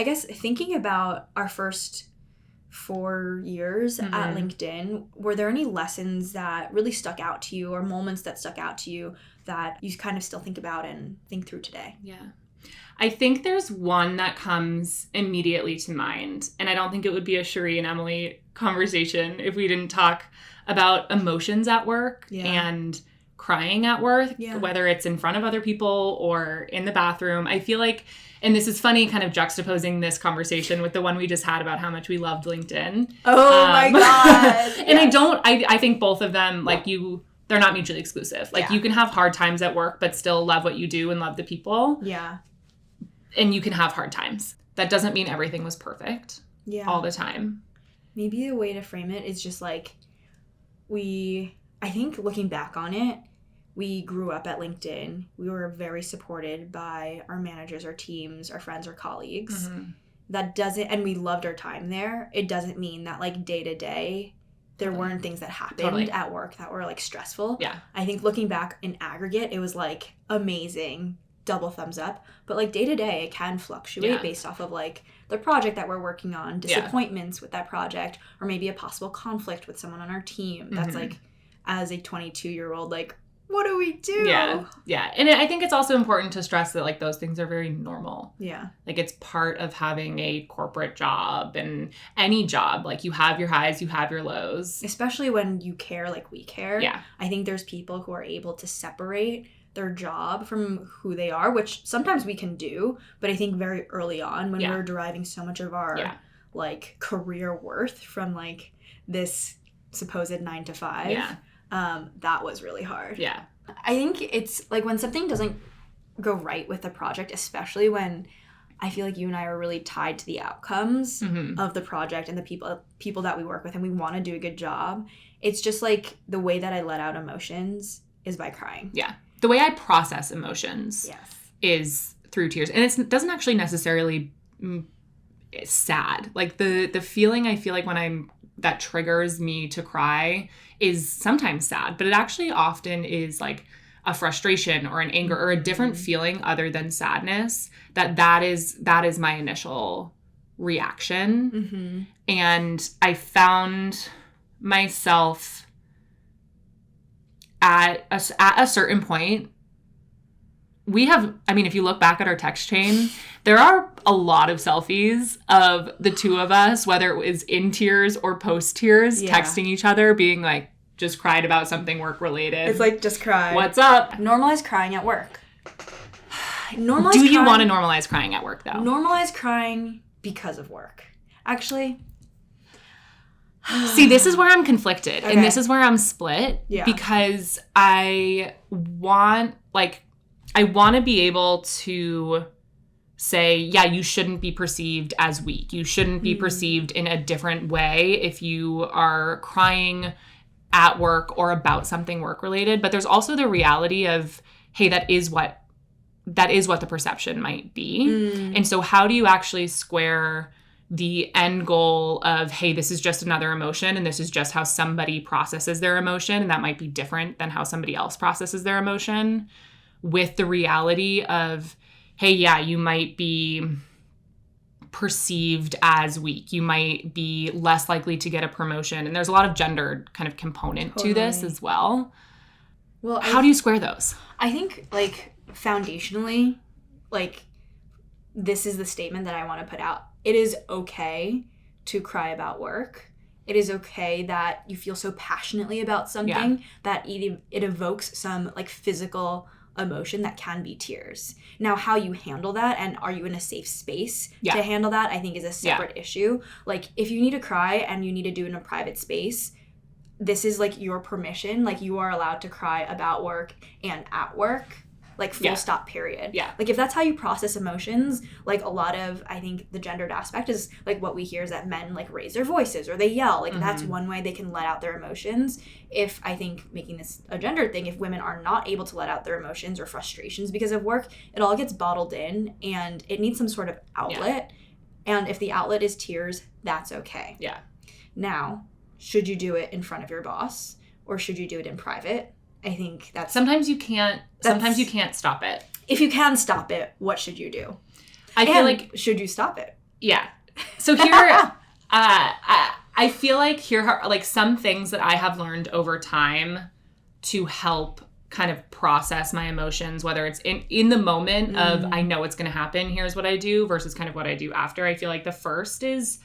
I guess thinking about our first 4 years at LinkedIn, were there any lessons that really stuck out to you or moments that stuck out to you that you kind of still think about and think through today? Yeah. I think there's one that comes immediately to mind, and I don't think it would be a Cherie and Emily conversation if we didn't talk about emotions at work and crying at work, whether it's in front of other people or in the bathroom. I feel like, and this is funny kind of juxtaposing this conversation with the one we just had about how much we loved LinkedIn. Oh my God. And I think both of them, like they're not mutually exclusive. Like you can have hard times at work, but still love what you do and love the people. Yeah. And you can have hard times. That doesn't mean everything was perfect all the time. Maybe the way to frame it is just like I think looking back on it, we grew up at LinkedIn. We were very supported by our managers, our teams, our friends, our colleagues. And we loved our time there. It doesn't mean that like day to day, there weren't things that happened at work that were like stressful. Yeah. I think looking back in aggregate, it was like amazing, double thumbs up. But like day to day, it can fluctuate based off of like the project that we're working on, disappointments with that project, or maybe a possible conflict with someone on our team. That's like, as a 22-year-old, like, what do we do? Yeah. And I think it's also important to stress that, like, those things are very normal. Yeah. Like, it's part of having a corporate job and any job. Like, you have your highs, you have your lows. Especially when you care like we care. Yeah. I think there's people who are able to separate their job from who they are, which sometimes we can do. But I think very early on when we're deriving so much of our, like, career worth from, like, this supposed 9 to 5. That was really hard. Yeah. I think it's like when something doesn't go right with the project, especially when I feel like you and I are really tied to the outcomes of the project and the people that we work with, and we want to do a good job. It's just like the way that I let out emotions is by crying. Yeah. The way I process emotions is through tears. And it doesn't actually necessarily sad. Like the feeling I feel like when that triggers me to cry is sometimes sad, but it actually often is like a frustration or an anger or a different feeling other than sadness. That is my initial reaction. And I found myself at a certain point, if you look back at our text chain, there are a lot of selfies of the two of us, whether it was in tears or post tears, texting each other, being like, just cried about something work related. It's like, just cry. What's up? Normalize crying at work. You want to normalize crying at work, though? Normalize crying because of work. Actually. See, this is where I'm conflicted. Okay. And this is where I'm split. Yeah. Because I want to be able to say, yeah, you shouldn't be perceived as weak. You shouldn't be perceived in a different way if you are crying at work or about something work related. But there's also the reality of, hey, that is what the perception might be. And so how do you actually square the end goal of, hey, this is just another emotion and this is just how somebody processes their emotion, and that might be different than how somebody else processes their emotion, with the reality of, hey, yeah, you might be perceived as weak. You might be less likely to get a promotion. And there's a lot of gendered kind of component to this as well. Well, how do you square those? I think, like, foundationally, like, this is the statement that I want to put out. It is okay to cry about work. It is okay that you feel so passionately about something that it evokes some, like, physical emotion that can be tears. Now, how you handle that and are you in a safe space to handle that, I think is a separate issue. Like, if you need to cry and you need to do it in a private space, this is, like, your permission. Like, you are allowed to cry about work and at work. Like, full stop, period. Yeah. Like, if that's how you process emotions, like, a lot of, I think, the gendered aspect is, like, what we hear is that men, like, raise their voices or they yell. Like, that's one way they can let out their emotions. If, I think, making this a gendered thing, if women are not able to let out their emotions or frustrations because of work, it all gets bottled in and it needs some sort of outlet. Yeah. And if the outlet is tears, that's okay. Yeah. Now, should you do it in front of your boss or should you do it in private? I think that's... Sometimes you can't stop it. If you can stop it, what should you do? I feel like... should you stop it? Yeah. So here, I feel like here are like some things that I have learned over time to help kind of process my emotions, whether it's in the moment of I know it's going to happen, here's what I do, versus kind of what I do after. I feel like the first is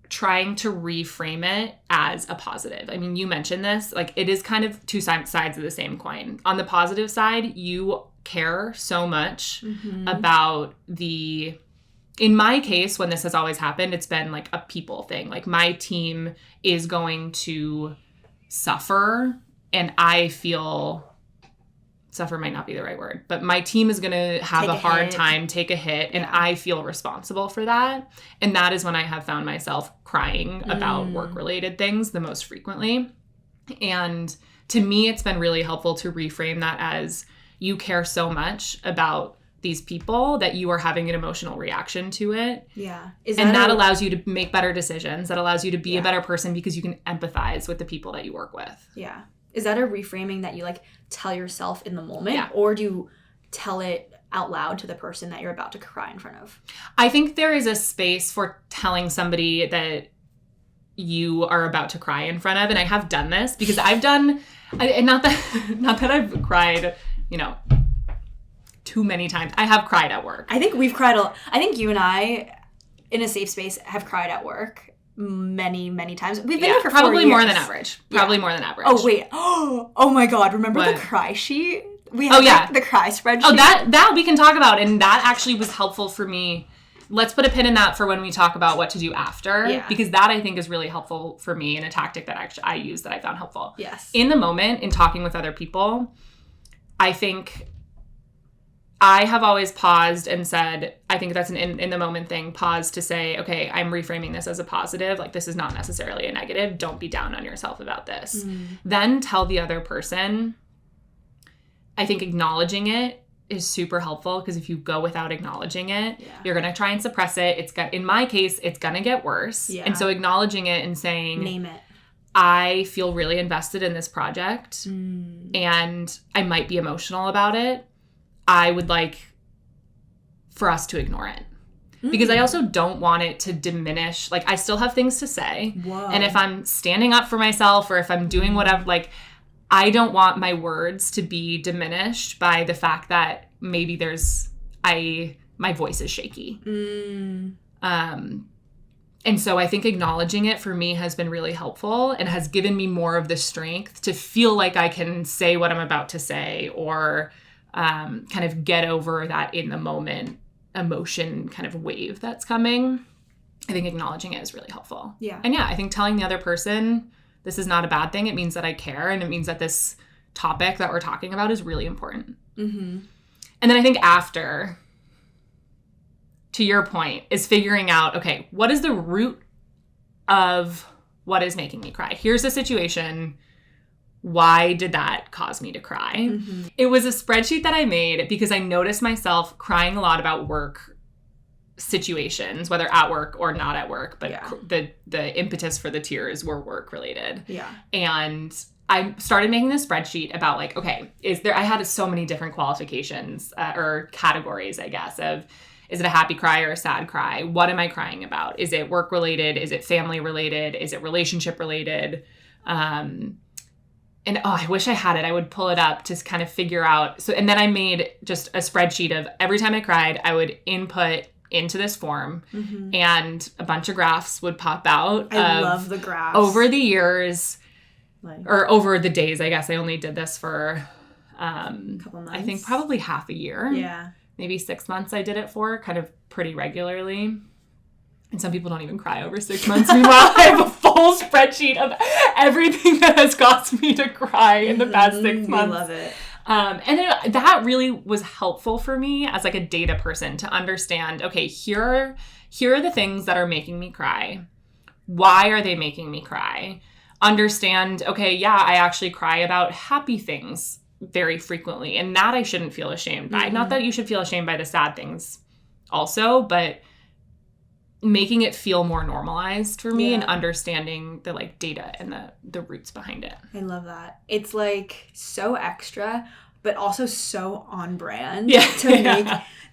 trying to reframe it as a positive. I mean, you mentioned this, like it is kind of two sides of the same coin. On the positive side, you care so much about in my case, when this has always happened, it's been like a people thing. Like my team is going to suffer, and I feel suffer might not be the right word, but my team is going to have a hard time, take a hit, and I feel responsible for that. And that is when I have found myself crying about work-related things the most frequently. And to me, it's been really helpful to reframe that as you care so much about these people that you are having an emotional reaction to it. Yeah. That allows you to make better decisions. That allows you to be a better person because you can empathize with the people that you work with. Yeah. Is that a reframing that you like tell yourself in the moment? Yeah. Or do you tell it out loud to the person that you're about to cry in front of? I think there is a space for telling somebody that you are about to cry in front of. And I have done this because I've done, and not that I've cried, too many times. I have cried at work. I think we've cried I think you and I, in a safe space, have cried at work many, many times. We've been here for 4 years. Probably more than average. Probably more than average. Oh, wait. Oh, my God. Remember the cry sheet? We had the cry spreadsheet. Oh, that we can talk about. And that actually was helpful for me. Let's put a pin in that for when we talk about what to do after. Yeah. Because that, I think, is really helpful for me and a tactic that I use that I found helpful. Yes. In the moment, in talking with other people, I think I have always paused and said, I think that's an in the moment thing, pause to say, okay, I'm reframing this as a positive. Like, this is not necessarily a negative. Don't be down on yourself about this. Then tell the other person. I think acknowledging it is super helpful because if you go without acknowledging it, you're going to try and suppress it. In my case, it's going to get worse. Yeah. And so acknowledging it and saying, name it. I feel really invested in this project and I might be emotional about it. I would like for us to ignore it. Because I also don't want it to diminish. Like, I still have things to say. Whoa. And if I'm standing up for myself or if I'm doing whatever, like, I don't want my words to be diminished by the fact that maybe my voice is shaky. And so I think acknowledging it for me has been really helpful and has given me more of the strength to feel like I can say what I'm about to say or kind of get over that in the moment emotion kind of wave that's coming. I think acknowledging it is really helpful. Yeah. And I think telling the other person this is not a bad thing. It means that I care and it means that this topic that we're talking about is really important. And then I think after, to your point, is figuring out, okay, what is the root of what is making me cry? Here's the situation. Why did that cause me to cry? It was a spreadsheet that I made because I noticed myself crying a lot about work situations, whether at work or not at work, but the impetus for the tears were work related. Yeah. And I started making this spreadsheet about like, okay, I had so many different qualifications or categories, I guess, of is it a happy cry or a sad cry? What am I crying about? Is it work related? Is it family related? Is it relationship related? And I wish I had it. I would pull it up to kind of figure out. So, and then I made just a spreadsheet of every time I cried, I would input into this form and a bunch of graphs would pop out. I love the graphs. Over the years, or over the days, I guess I only did this for, a couple months. I think probably half a year. Yeah. Maybe 6 months I did it for, kind of pretty regularly. And some people don't even cry over 6 months. Meanwhile, I have a full spreadsheet of everything that has caused me to cry in the past 6 months. I love it. And that really was helpful for me as like a data person to understand, okay, here are the things that are making me cry. Why are they making me cry? Understand, okay, I actually cry about happy things very frequently. And that I shouldn't feel ashamed by. Not that you should feel ashamed by the sad things also, but making it feel more normalized for me and understanding the like data and the roots behind it. I love that. It's like so extra. but also so on brand to make,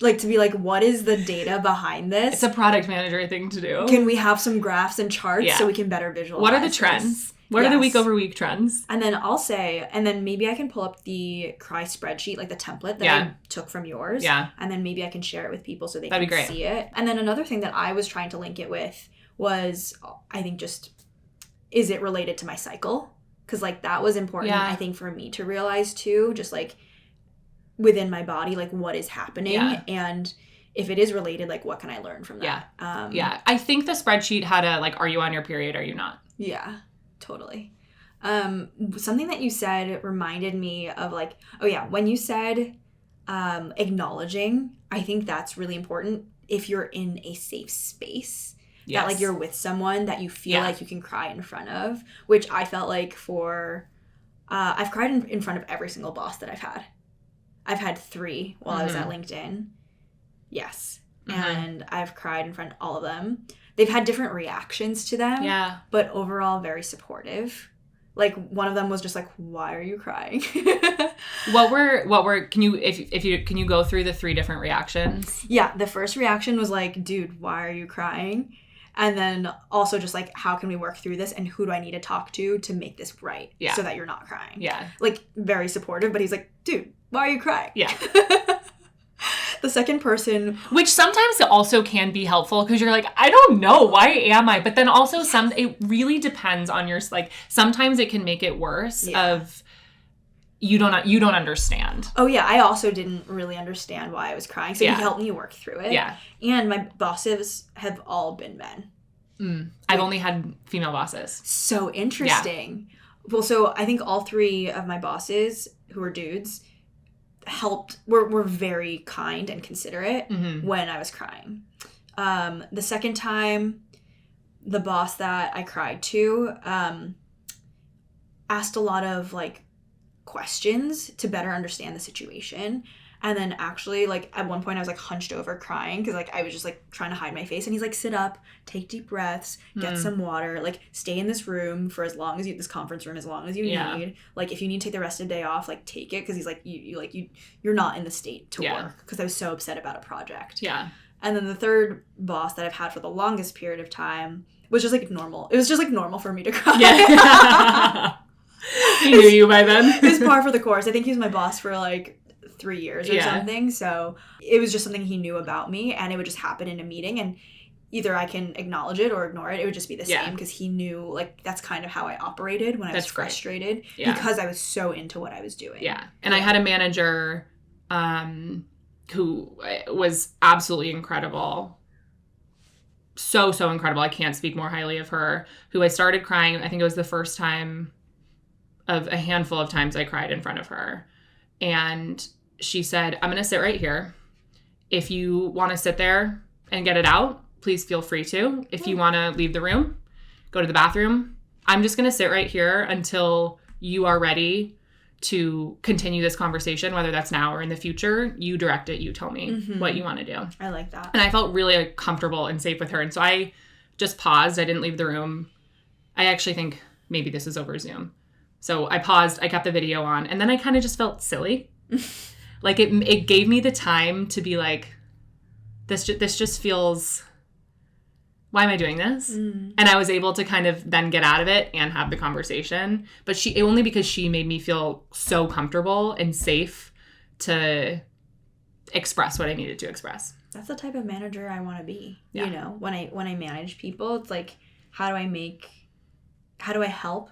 like, to be like, what is the data behind this? It's a product manager thing to do. Can we have some graphs and charts so we can better visualize? What are the trends? What are the week over week trends? And then I'll say, and then maybe I can pull up the Cry spreadsheet, like the template that I took from yours. Yeah. And then maybe I can share it with people so they can see it. And then another thing that I was trying to link it with was, I think, just, is it related to my cycle? Because, like, that was important, I think, for me to realize, too. Just, like, within my body, like, what is happening? And if it is related, like, what can I learn from that? I think the spreadsheet had a, like, are you on your period, are you not? Yeah. Totally. Something that you said reminded me of, like, when you said acknowledging, I think that's really important if you're in a safe space. Yes. That, like, you're with someone that you feel like you can cry in front of, which I felt like I've cried in front of every single boss that I've had. I've had 3 while I was at LinkedIn. Yes. Mm-hmm. And I've cried in front of all of them. They've had different reactions to them. Yeah. But overall, very supportive. Like, one of them was just like, why are you crying? Can you go through the 3 different reactions? Yeah. The first reaction was like, dude, why are you crying? And then also just like, how can we work through this? And who do I need to talk to make this right? Yeah. So that you're not crying. Yeah. Like, very supportive, but he's like, dude, why are you crying? Yeah. The second person... Which sometimes also can be helpful because you're like, I don't know, why am I? But then also it really depends on your... Like, sometimes it can make it worse of you don't understand. Oh, yeah. I also didn't really understand why I was crying. So he helped me work through it. Yeah. And my bosses have all been men. I've only had female bosses. So interesting. Yeah. Well, so I think all 3 of my bosses, who are dudes... were very kind and considerate when I was crying. The second time, the boss that I cried to asked a lot of, like, questions to better understand the situation. And then actually, like, at one point I was, like, hunched over crying because, like, I was just, like, trying to hide my face. And he's like, sit up, take deep breaths, get some water, like, stay in this room for as long as this conference room, as long as you need. Like, if you need to take the rest of the day off, like, take it. Because he's like, you're not in the state to work. Because I was so upset about a project. Yeah. And then the third boss that I've had for the longest period of time was just, like, normal. It was just, like, normal for me to cry. Yeah. He knew you by then. It was par for the course. I think he was my boss for, like, 3 years or something. So it was just something he knew about me, and it would just happen in a meeting, and either I can acknowledge it or ignore it. It would just be the same because he knew, like, that's kind of how I operated when I was frustrated because I was so into what I was doing. Yeah. And I had a manager who was absolutely incredible. So incredible. I can't speak more highly of her, who I started crying. I think it was the first time of a handful of times I cried in front of her. And she said, I'm going to sit right here. If you want to sit there and get it out, please feel free to. If you want to leave the room, go to the bathroom. I'm just going to sit right here until you are ready to continue this conversation, whether that's now or in the future. You direct it. You tell me what you want to do. I like that. And I felt really comfortable and safe with her. And so I just paused. I didn't leave the room. I actually think maybe this is over Zoom. So I paused. I kept the video on. And then I kind of just felt silly. Like, it gave me the time to be like, this just feels... Why am I doing this? And I was able to kind of then get out of it and have the conversation. But only because she made me feel so comfortable and safe to express what I needed to express. That's the type of manager I want to be. Yeah. You know, when I manage people, it's like, how do I help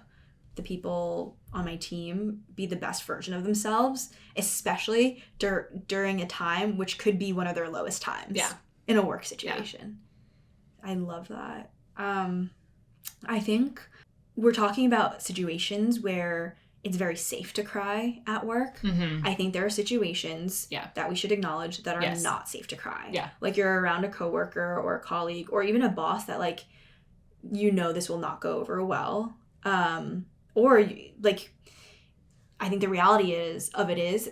the people on my team be the best version of themselves, especially during a time which could be one of their lowest times in a work situation. Yeah. I love that. I think we're talking about situations where it's very safe to cry at work. I think there are situations that we should acknowledge that are not safe to cry. Yeah. Like, you're around a coworker or a colleague or even a boss that, like, this will not go over well. Or, like, I think the reality is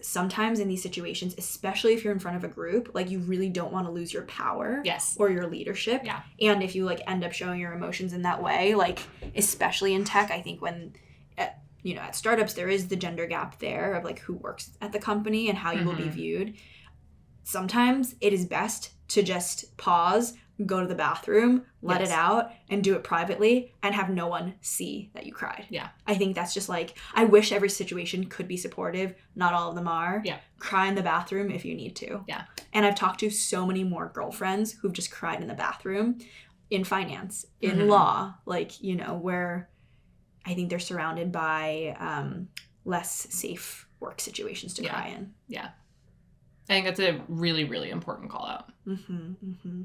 sometimes in these situations, especially if you're in front of a group, like, you really don't want to lose your power or your leadership. Yeah. And if you, like, end up showing your emotions in that way, like, especially in tech, I think when you know, at startups, there is the gender gap there of like who works at the company and how you will be viewed. Sometimes it is best to just pause, go to the bathroom, let it out, and do it privately and have no one see that you cried. Yeah. I think that's just like, I wish every situation could be supportive. Not all of them are. Yeah. Cry in the bathroom if you need to. Yeah. And I've talked to so many more girlfriends who've just cried in the bathroom in finance, in law, like, you know, where I think they're surrounded by less safe work situations to cry in. Yeah. I think that's a really, really important call out. Mm-hmm, mm-hmm.